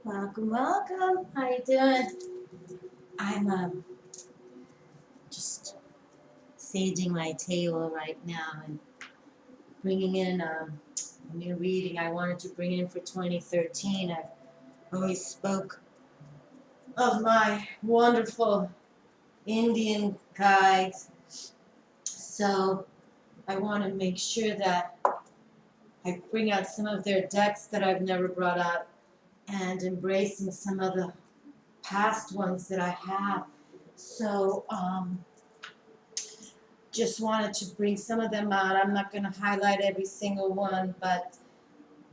Welcome, welcome. How you doing? I'm just saging my table right now and bringing in a new reading I wanted to bring in for 2013. I've always spoke of my wonderful Indian guides, so I want to make sure that I bring out some of their decks that I've never brought out and embracing some of the past ones that I have. So, just wanted to bring some of them out. I'm not going to highlight every single one, but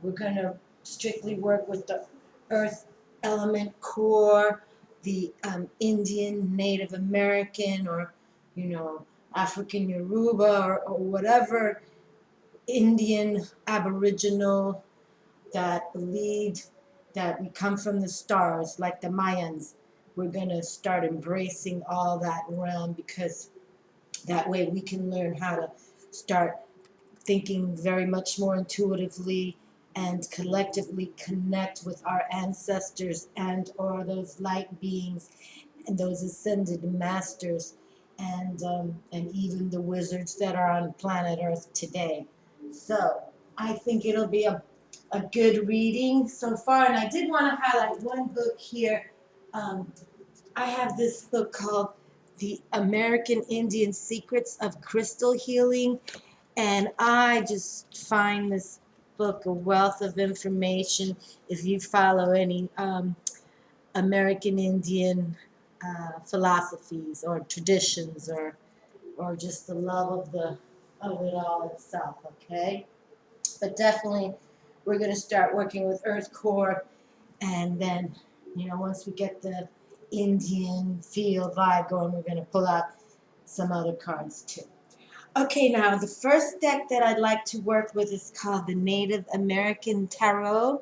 we're going to strictly work with the Earth element core, the Indian, Native American, or, African Yoruba, or whatever Indian Aboriginal that believed that we come from the stars, like the Mayans. We're going to start embracing all that realm, because that way we can learn how to start thinking very much more intuitively and collectively connect with our ancestors and or those light beings and those ascended masters and even the wizards that are on planet Earth today. So I think it'll be a good reading so far. And I did want to highlight one book here. I have this book called The American Indian Secrets of Crystal Healing, and I just find this book a wealth of information if you follow any American Indian philosophies or traditions, or just the love of it all itself. Okay, but definitely we're going to start working with Earth Core, and then once we get the Indian feel vibe going, we're going to pull out some other cards too. Okay, now the first deck that I'd like to work with is called the Native American Tarot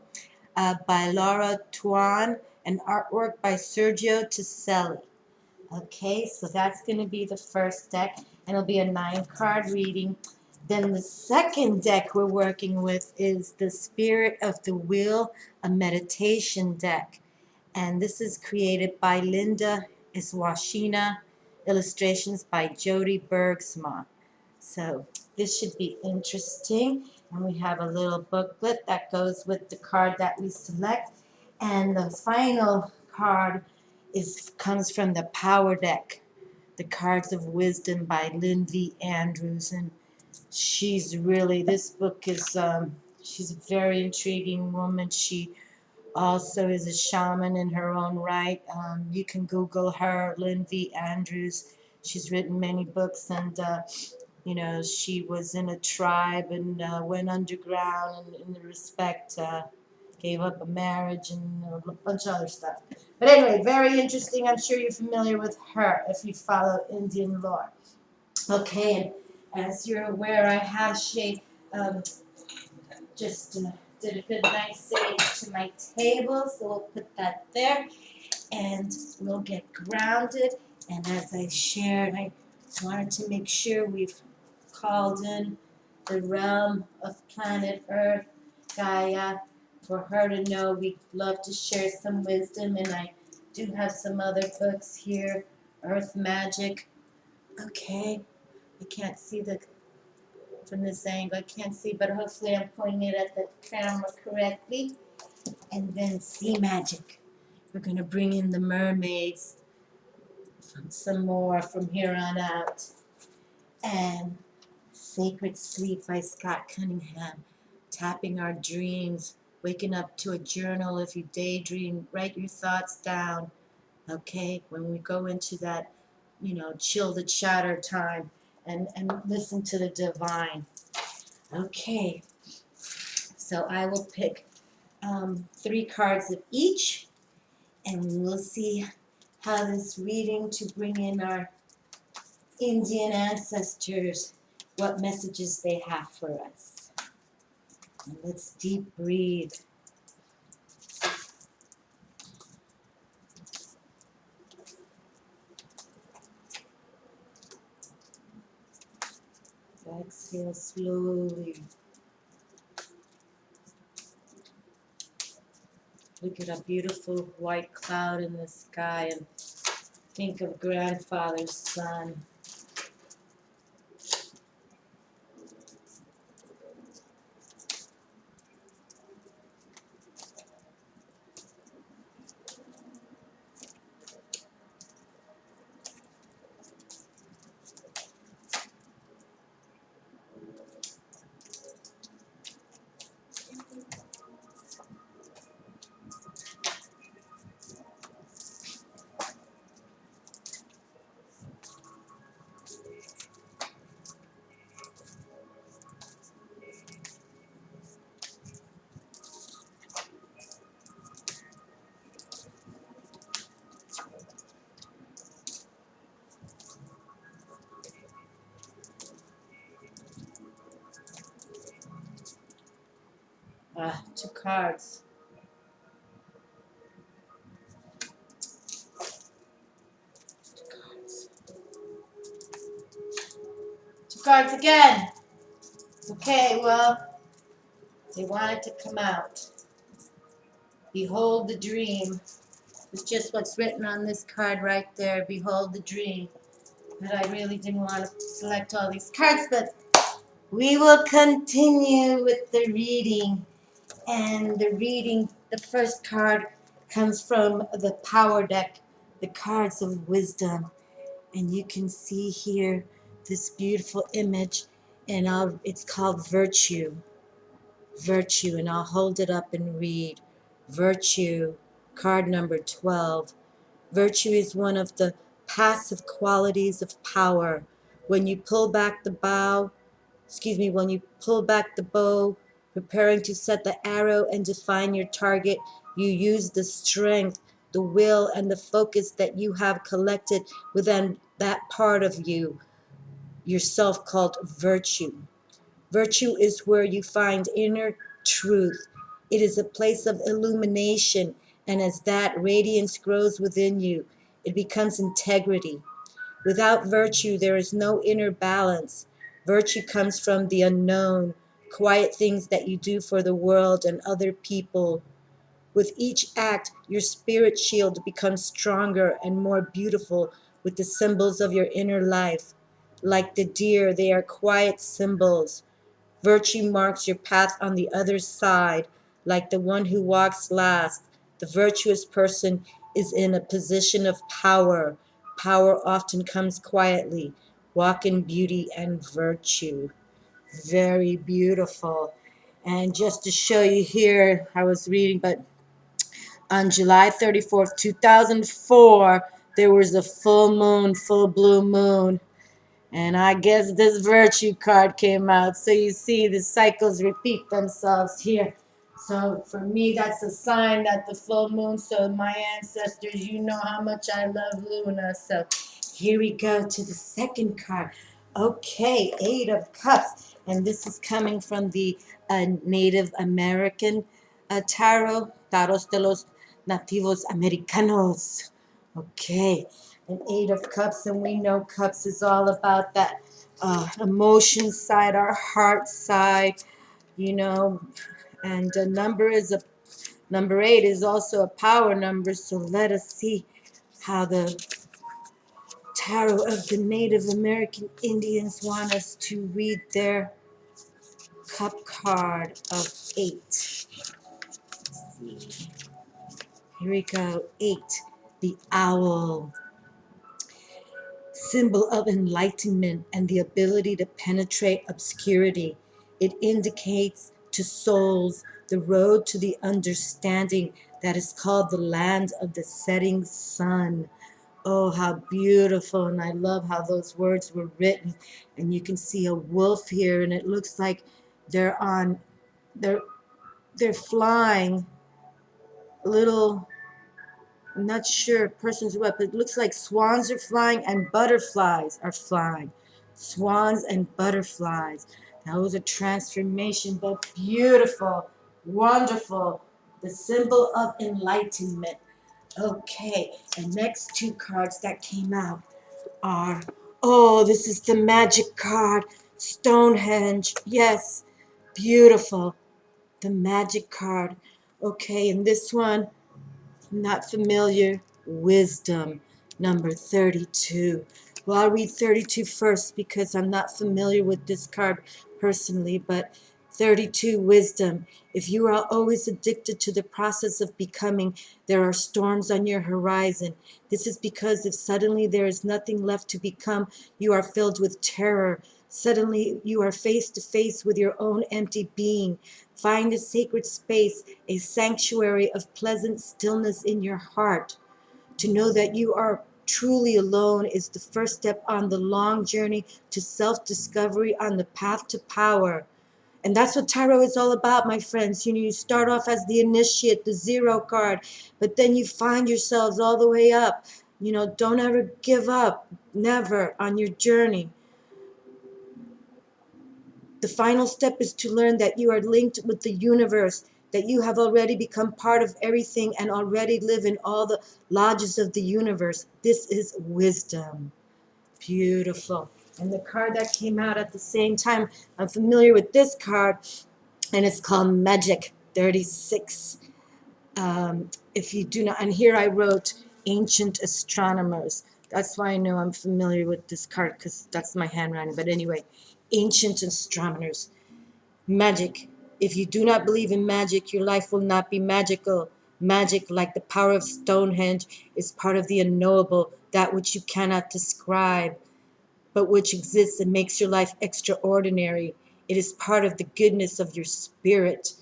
by Laura Tuan and artwork by Sergio Tisselli. Okay, so that's going to be the first deck, and it'll be a 9-card reading. Then the second deck we're working with is the Spirit of the Wheel, a meditation deck. And this is created by Lynn V, Washina, illustrations by Jody Bergsma. So this should be interesting. And we have a little booklet that goes with the card that we select. And the final card comes from the Power Deck, the Cards of Wisdom by Lynn V. And she's really, this book is, she's a very intriguing woman. She also is a shaman in her own right. You can Google her, Lynn V. Andrews. She's written many books, and she was in a tribe and went underground, and in the respect gave up a marriage and a bunch of other stuff. But anyway, very interesting. I'm sure you're familiar with her if you follow Indian lore. Okay, and as you're aware, I have just did a good nice sage to my table, so we'll put that there, and we'll get grounded. And as I shared, I wanted to make sure we've called in the realm of planet Earth, Gaia, for her to know we'd love to share some wisdom. And I do have some other books here, Earth Magic. Okay, I can't see from this angle, I can't see, but hopefully I'm pointing it at the camera correctly. And then Sea Magic. We're going to bring in the mermaids, some more from here on out. And Sacred Sleep by Scott Cunningham. Tapping our dreams, waking up to a journal. If you daydream, write your thoughts down. Okay, when we go into that, chill the chatter time and listen to the divine. Okay, so I will pick 3 cards of each, and we'll see how this reading to bring in our Indian ancestors, what messages they have for us. And let's deep breathe. Exhale slowly. Look at a beautiful white cloud in the sky and think of grandfather's son. Two cards. Two cards again. Okay, well, they wanted to come out. Behold the dream. It's just what's written on this card right there. Behold the dream. But I really didn't want to select all these cards, but we will continue with the reading. And the reading, the first card comes from the power deck, the cards of wisdom. And you can see here this beautiful image, and it's called Virtue. Virtue, and I'll hold it up and read. Virtue, card number 12. Virtue is one of the passive qualities of power. When you pull back the when you pull back the bow, preparing to set the arrow and define your target, you use the strength, the will, and the focus that you have collected within that part of you, yourself, called virtue. Virtue is where you find inner truth. It is a place of illumination, and as that radiance grows within you, it becomes integrity. Without virtue, there is no inner balance. Virtue comes from the unknown, quiet things that you do for the world and other people. With each act, your spirit shield becomes stronger and more beautiful with the symbols of your inner life. Like the deer, they are quiet symbols. Virtue marks your path on the other side, like the one who walks last. The virtuous person is in a position of power. Power often comes quietly. Walk in beauty and virtue. Very beautiful. And just to show you here, I was reading, but on July 34th, 2004, there was a full moon, full blue moon. And I guess this virtue card came out. So you see the cycles repeat themselves here. So for me, that's a sign that the full moon, so my ancestors, you know how much I love Luna. So here we go to the second card. Okay, Eight of Cups. And this is coming from the Native American tarot, Taros de los Nativos Americanos. Okay, an Eight of Cups, and we know Cups is all about that emotion side, our heart side, you know. And number 8 is also a power number. So let us see how the tarot of the Native American Indians want us to read their Cup card of 8. Let's see. Here we go. 8, the owl. Symbol of enlightenment and the ability to penetrate obscurity. It indicates to souls the road to the understanding that is called the land of the setting sun. Oh, how beautiful. And I love how those words were written. And you can see a wolf here, and it looks like they're flying little, I'm not sure person's what, but it looks like swans are flying and butterflies are flying. Swans and butterflies. That was a transformation, but beautiful, wonderful. The symbol of enlightenment. Okay, and next two cards that came out are, oh, this is the Magic card, Stonehenge. Yes, beautiful. The Magic card. Okay, and this one, I'm not familiar. Wisdom, number 32. Well, I'll read 32 first because I'm not familiar with this card personally, but 32, wisdom. If you are always addicted to the process of becoming, there are storms on your horizon. This is because if suddenly there is nothing left to become, you are filled with terror. Suddenly you are face to face with your own empty being. Find a sacred space, a sanctuary of pleasant stillness in your heart. To know that you are truly alone is the first step on the long journey to self-discovery on the path to power. And that's what tarot is all about, my friends. You start off as the initiate, the zero card, but then you find yourselves all the way up. Don't ever give up, never, on your journey. The final step is to learn that you are linked with the universe, that you have already become part of everything and already live in all the lodges of the universe. This is wisdom. Beautiful. And the card that came out at the same time, I'm familiar with this card, and it's called Magick 36. If you do not, and here I wrote ancient astronomers. That's why I know I'm familiar with this card, because that's my handwriting. But anyway, ancient astronomers. Magic. If you do not believe in magic, your life will not be magical. Magic, like the power of Stonehenge, is part of the unknowable, that which you cannot describe, but which exists and makes your life extraordinary. It is part of the goodness of your spirit.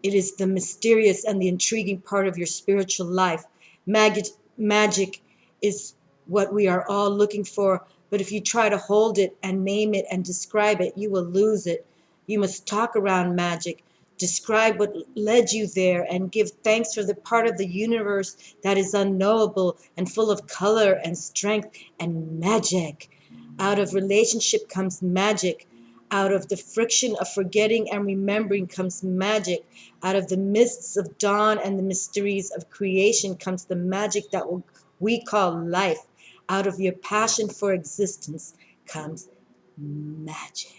It is the mysterious and the intriguing part of your spiritual life. Magic is what we are all looking for, but if you try to hold it and name it and describe it, you will lose it. You must talk around magic, describe what led you there, and give thanks for the part of the universe that is unknowable and full of color and strength and magic. Out of relationship comes magic. Out of the friction of forgetting and remembering comes magic. Out of the mists of dawn and the mysteries of creation comes the magic that we call life. Out of your passion for existence comes magic.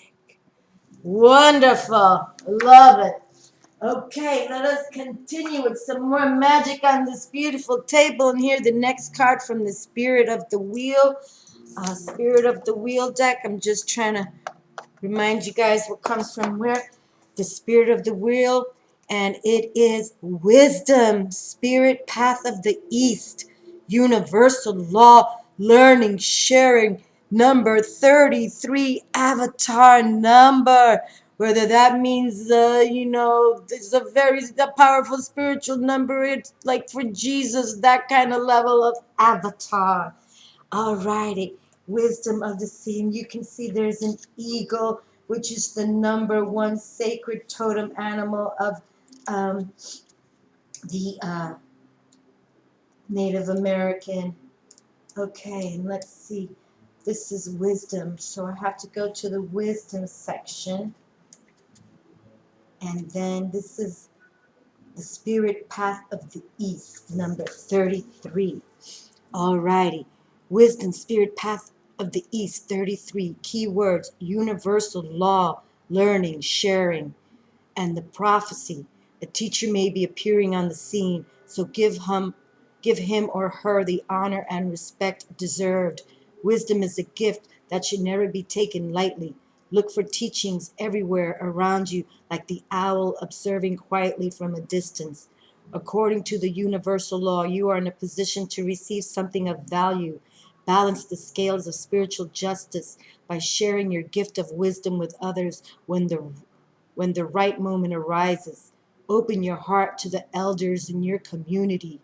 Wonderful. Love it. Okay, let us continue with some more magic on this beautiful table. And here the next card from the Spirit of the Wheel. Spirit of the Wheel deck. I'm just trying to remind you guys what comes from where. The Spirit of the Wheel. And it is wisdom, spirit, path of the East, universal law, learning, sharing, number 33, avatar number. Whether that means, it's a very powerful spiritual number. It's like for Jesus, that kind of level of avatar. Alrighty, wisdom of the sea. And you can see there's an eagle, which is the number one sacred totem animal of the Native American. Okay, and let's see. This is wisdom, so I have to go to the wisdom section. And then this is the spirit path of the East, number 33. Alrighty. Wisdom, spirit path of the East, 33. Keywords, universal law, learning, sharing, and the prophecy. A teacher may be appearing on the scene, so give him or her the honor and respect deserved. Wisdom is a gift that should never be taken lightly. Look for teachings everywhere around you, like the owl observing quietly from a distance. According to the universal law, you are in a position to receive something of value. Balance the scales of spiritual justice by sharing your gift of wisdom with others when the right moment arises. Open your heart to the elders in your community.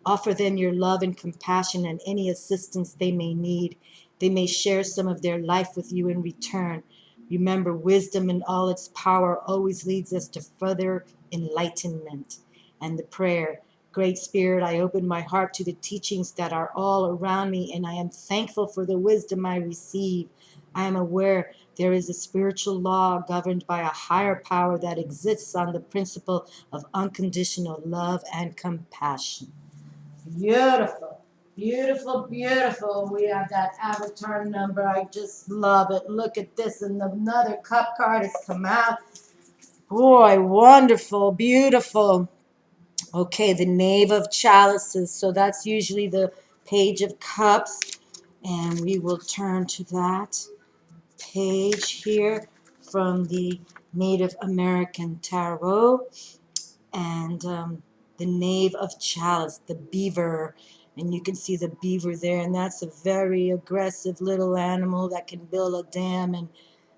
Offer them your love and compassion and any assistance they may need. They may share some of their life with you in return. Remember, wisdom in all its power always leads us to further enlightenment. And the prayer, Great Spirit, I open my heart to the teachings that are all around me, and I am thankful for the wisdom I receive. I am aware there is a spiritual law governed by a higher power that exists on the principle of unconditional love and compassion. Beautiful, beautiful, beautiful. We have that avatar number. I just love it. Look at this. And another cup card has come out. Boy, wonderful, beautiful. Okay, the Knave of Chalices. So that's usually the Page of Cups. And we will turn to that page here from the Native American Tarot. And the Knave of Chalice, the beaver. And you can see the beaver there. And that's a very aggressive little animal that can build a dam, and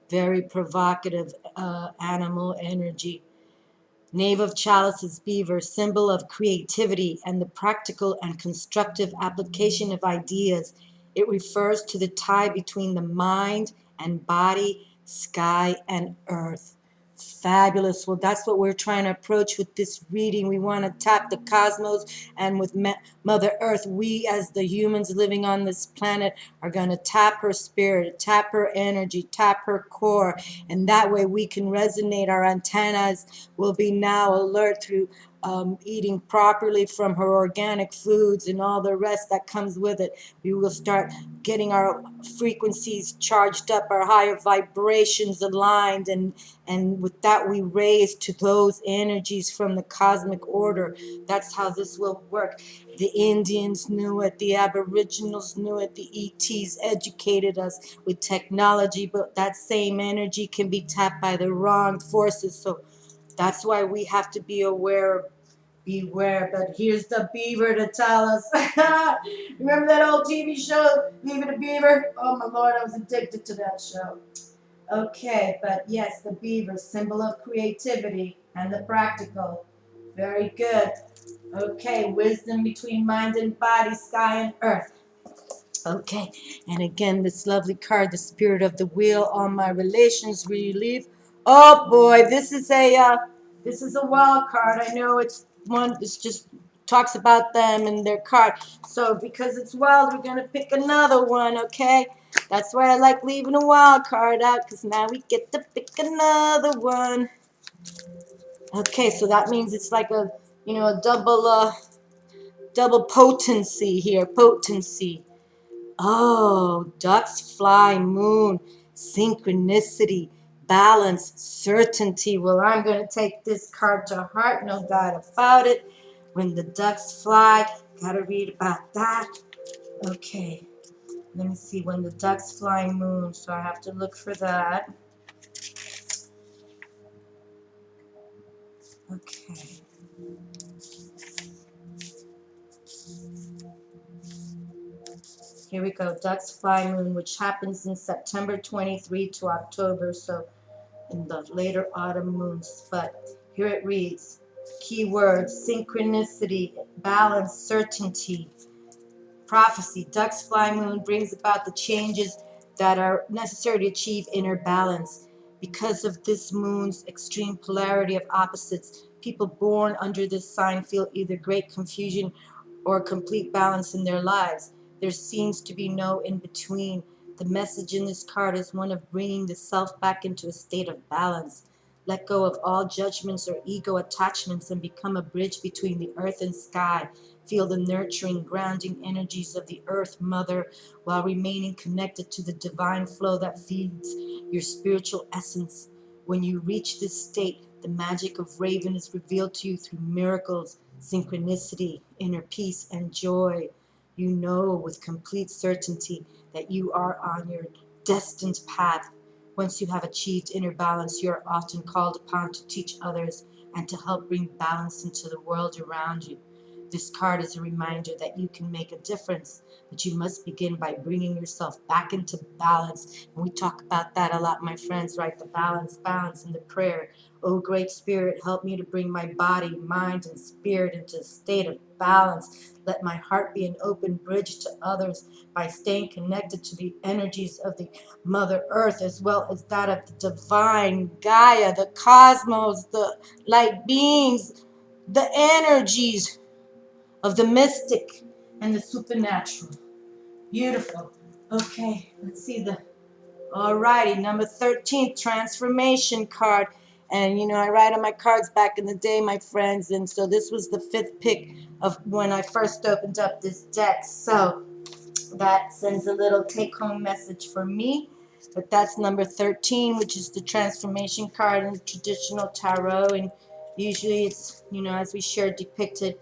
very provocative animal energy. Knave of Chalices, beaver, symbol of creativity and the practical and constructive application of ideas. It refers to the tie between the mind and body, sky and earth. Fabulous. Well, that's what we're trying to approach with this reading. We want to tap the cosmos, and with Mother Earth, we as the humans living on this planet are going to tap her spirit, tap her energy, tap her core, and that way we can resonate. Our antennas will be now alert through eating properly from her organic foods and all the rest that comes with it. We will start getting our frequencies charged up, our higher vibrations aligned, and with that we raise to those energies from the cosmic order. That's how this will work. The Indians knew it, the Aboriginals knew it, the ETs educated us with technology, but that same energy can be tapped by the wrong forces. So that's why we have to be aware. Beware. But here's the beaver to tell us. Remember that old TV show, Leave It a Beaver? Oh my Lord, I was addicted to that show. Okay, but yes, the beaver, symbol of creativity and the practical. Very good. Okay, wisdom between mind and body, sky and earth. Okay, and again, this lovely card, the Spirit of the Wheel, on my relations relief. Oh boy, this is a wild card. I know it's one. It's just talks about them and their card. So because it's wild, we're gonna pick another one. Okay, that's why I like leaving a wild card out, because now we get to pick another one. Okay, so that means it's like a a double potency here. Potency. Oh, ducks fly, moon, synchronicity, balance, certainty. Well, I'm going to take this card to heart, no doubt about it. When the ducks fly, got to read about that. Okay, let me see. When the ducks fly, moon, so I have to look for that. Okay. Here we go. Ducks fly, moon, which happens in September 23 to October, so in the later autumn moons. But here it reads, keywords: synchronicity, balance, certainty, prophecy. Ducks fly, moon brings about the changes that are necessary to achieve inner balance. Because of this moon's extreme polarity of opposites, people born under this sign feel either great confusion or complete balance in their lives. There seems to be no in between. The message in this card is one of bringing the self back into a state of balance. Let go of all judgments or ego attachments and become a bridge between the earth and sky. Feel the nurturing, grounding energies of the earth mother while remaining connected to the divine flow that feeds your spiritual essence. When you reach this state, the magic of Raven is revealed to you through miracles, synchronicity, inner peace, and joy. You know with complete certainty that you are on your destined path. Once you have achieved inner balance, you are often called upon to teach others and to help bring balance into the world around you. This card is a reminder that you can make a difference, but you must begin by bringing yourself back into balance. And we talk about that a lot, my friends, right? The balance in the prayer. Oh, great spirit, help me to bring my body, mind, and spirit into a state of balance. Let my heart be an open bridge to others by staying connected to the energies of the Mother Earth, as well as that of the divine Gaia, the cosmos, the light beings, the energies of the mystic and the supernatural. Beautiful. Okay, let's see the. Alrighty, number 13, transformation card. And I write on my cards back in the day, my friends, and so this was the 5th pick of when I first opened up this deck. So that sends a little take-home message for me. But that's number 13, which is the transformation card in the traditional tarot. And Usually it's, you know, as we shared, depicted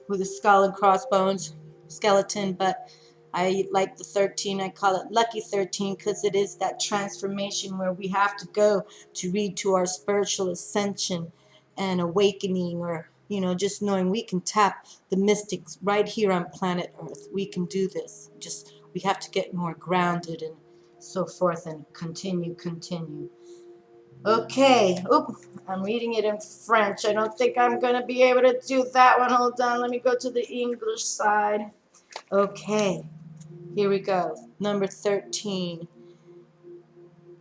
with a skull and crossbones skeleton, but I like the 13. I call it lucky 13 because it is that transformation where we have to go to lead to our spiritual ascension and awakening, or, you know, just knowing we can tap the mystics right here on planet Earth. We can do this. Just we have to get more grounded and so forth, and continue. Okay. Oop, I'm reading it in French. I don't think I'm going to be able to do that one. Hold on. Let me go to the English side. Okay. Here we go. Number 13.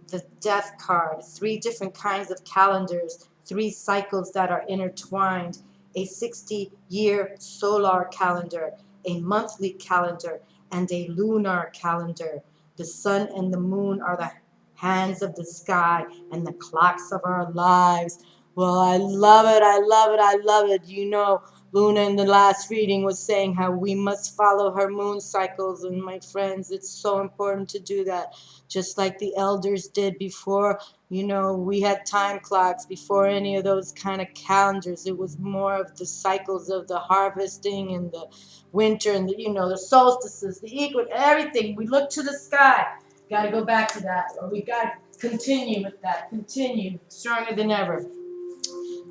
The death card. 3 different kinds of calendars. 3 cycles that are intertwined. A 60-year solar calendar, a monthly calendar, and a lunar calendar. The sun and the moon are the hands of the sky and the clocks of our lives. Well, I love it. I love it. I love it. You know, Luna in the last reading was saying how we must follow her moon cycles. And my friends, it's so important to do that. Just like the elders did before, you know, we had time clocks before any of those kind of calendars. It was more of the cycles of the harvesting and the winter and the, you know, the solstices, the equinox, everything. We look to the sky. Got to go back to that, or we got to continue with that. Continue, stronger than ever.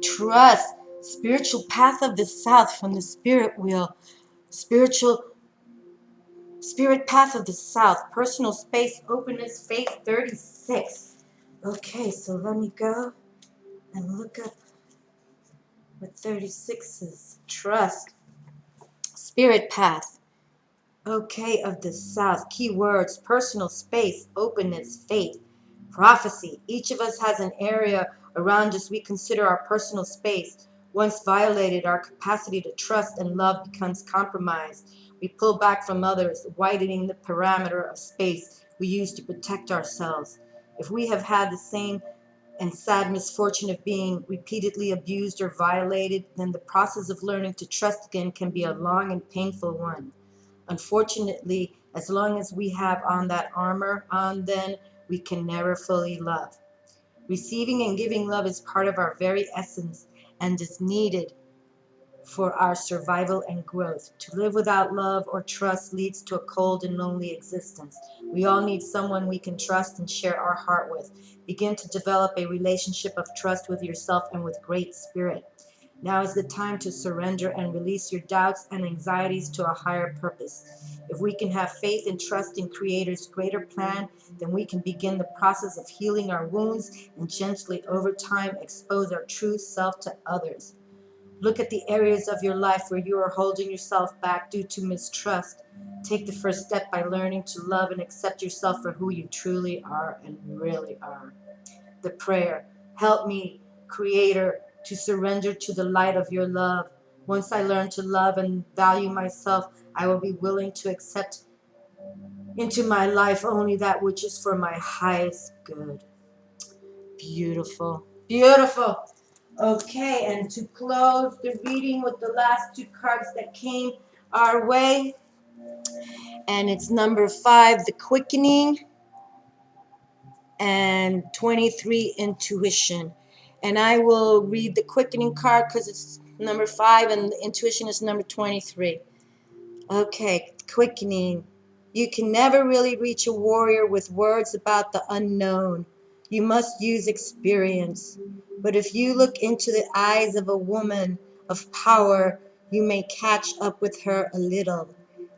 Trust, spiritual path of the south from the spirit wheel. Spirit path of the south, personal space, openness, faith, 36. Okay, so let me go and look up what 36 is. Trust, spirit path. Okay, of the south, keywords, personal space, openness, faith, prophecy. Each of us has an area around us we consider our personal space. Once violated, our capacity to trust and love becomes compromised. We pull back from others, widening the parameter of space we use to protect ourselves. If we have had the same and sad misfortune of being repeatedly abused or violated, then the process of learning to trust again can be a long and painful one. Unfortunately, as long as we have on that armor on, then we can never fully love. Receiving and giving love is part of our very essence and is needed for our survival and growth. To live without love or trust leads to a cold and lonely existence. We all need someone we can trust and share our heart with. Begin to develop a relationship of trust with yourself and with Great Spirit. Now is the time to surrender and release your doubts and anxieties to a higher purpose. If we can have faith and trust in Creator's greater plan, then we can begin the process of healing our wounds and gently over time expose our true self to others. Look at the areas of your life where you are holding yourself back due to mistrust. Take the first step by learning to love and accept yourself for who you truly are and really are. The prayer, help me, Creator, to surrender to the light of your love. Once I learn to love and value myself, I will be willing to accept into my life only that which is for my highest good. Beautiful. Beautiful. Okay, and to close the reading with the last 2 cards that came our way, and it's number 5, the quickening, and 23, intuition. And I will read the quickening card because it's number 5 and the intuition is number 23. Okay, quickening. You can never really reach a warrior with words about the unknown. You must use experience. But if you look into the eyes of a woman of power, you may catch up with her a little.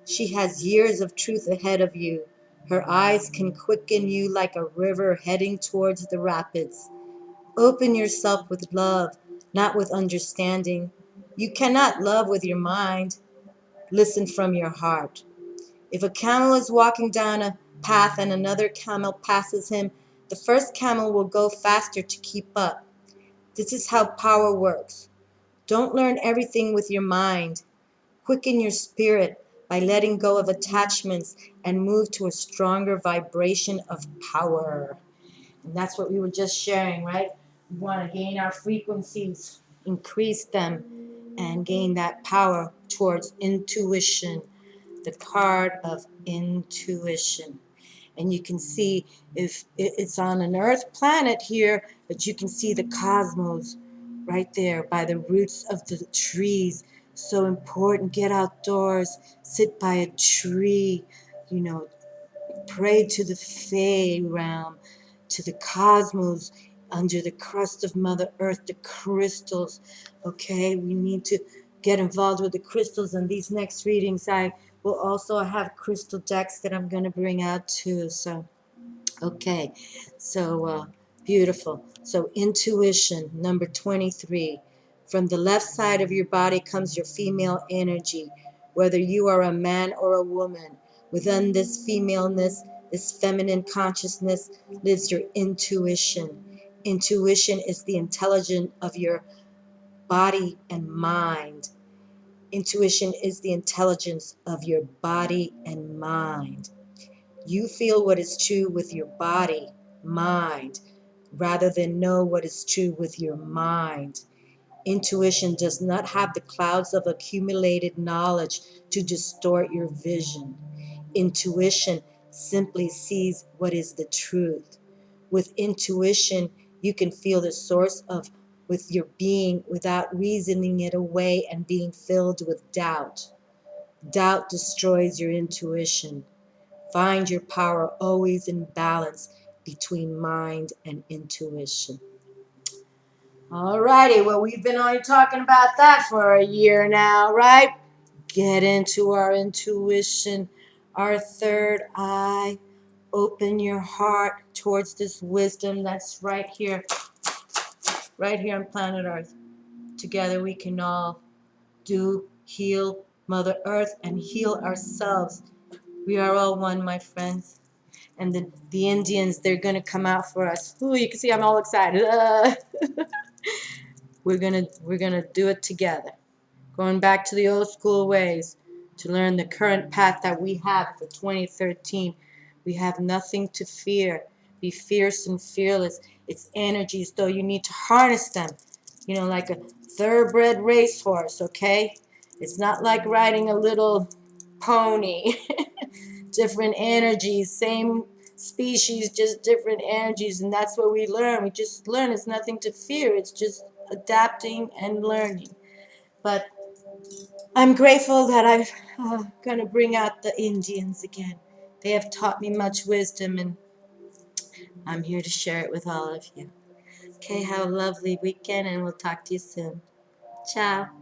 She has years of truth ahead of you. Her eyes can quicken you like a river heading towards the rapids. Open yourself with love, not with understanding. You cannot love with your mind. Listen from your heart. If a camel is walking down a path and another camel passes him, the first camel will go faster to keep up. This is how power works. Don't learn everything with your mind. Quicken your spirit by letting go of attachments and move to a stronger vibration of power. And that's what we were just sharing, right? We want to gain our frequencies, increase them, and gain that power towards intuition, the card of intuition. And you can see if it's on an earth planet here, but you can see the cosmos right there by the roots of the trees. So important. Get outdoors, sit by a tree, you know, pray to the Fae realm, to the cosmos, under the crust of Mother Earth, the crystals. Okay, we need to get involved with the crystals. And these next readings, I will also have crystal decks that I'm going to bring out too. So, okay, so beautiful. So, intuition, number 23. From the left side of your body comes your female energy, whether you are a man or a woman. Within this femaleness, this feminine consciousness, lives your intuition. Intuition is the intelligence of your body and mind. Intuition is the intelligence of your body and mind. You feel what is true with your body, mind, rather than know what is true with your mind. Intuition does not have the clouds of accumulated knowledge to distort your vision. Intuition simply sees what is the truth. With intuition, you can feel the source of with your being without reasoning it away and being filled with doubt. Doubt destroys your intuition. Find your power always in balance between mind and intuition. Alrighty, well, we've been only talking about that for a year now, right? Get into our intuition, our third eye. Open your heart towards this wisdom that's right here on planet Earth. Together we can all heal Mother Earth and heal ourselves. We are all one, my friends. And the Indians, they're going to come out for us. Ooh, you can see I'm all excited. We're gonna do it together. Going back to the old school ways to learn the current path that we have for 2013. We have nothing to fear. Be fierce and fearless. It's energies, though. You need to harness them. You know, like a thoroughbred racehorse, okay? It's not like riding a little pony. Different energies, same species, just different energies. And that's what we learn. We just learn. It's nothing to fear. It's just adapting and learning. But I'm grateful that I'm going to bring out the Indians again. They have taught me much wisdom, and I'm here to share it with all of you. Okay, have a lovely weekend, and we'll talk to you soon. Ciao.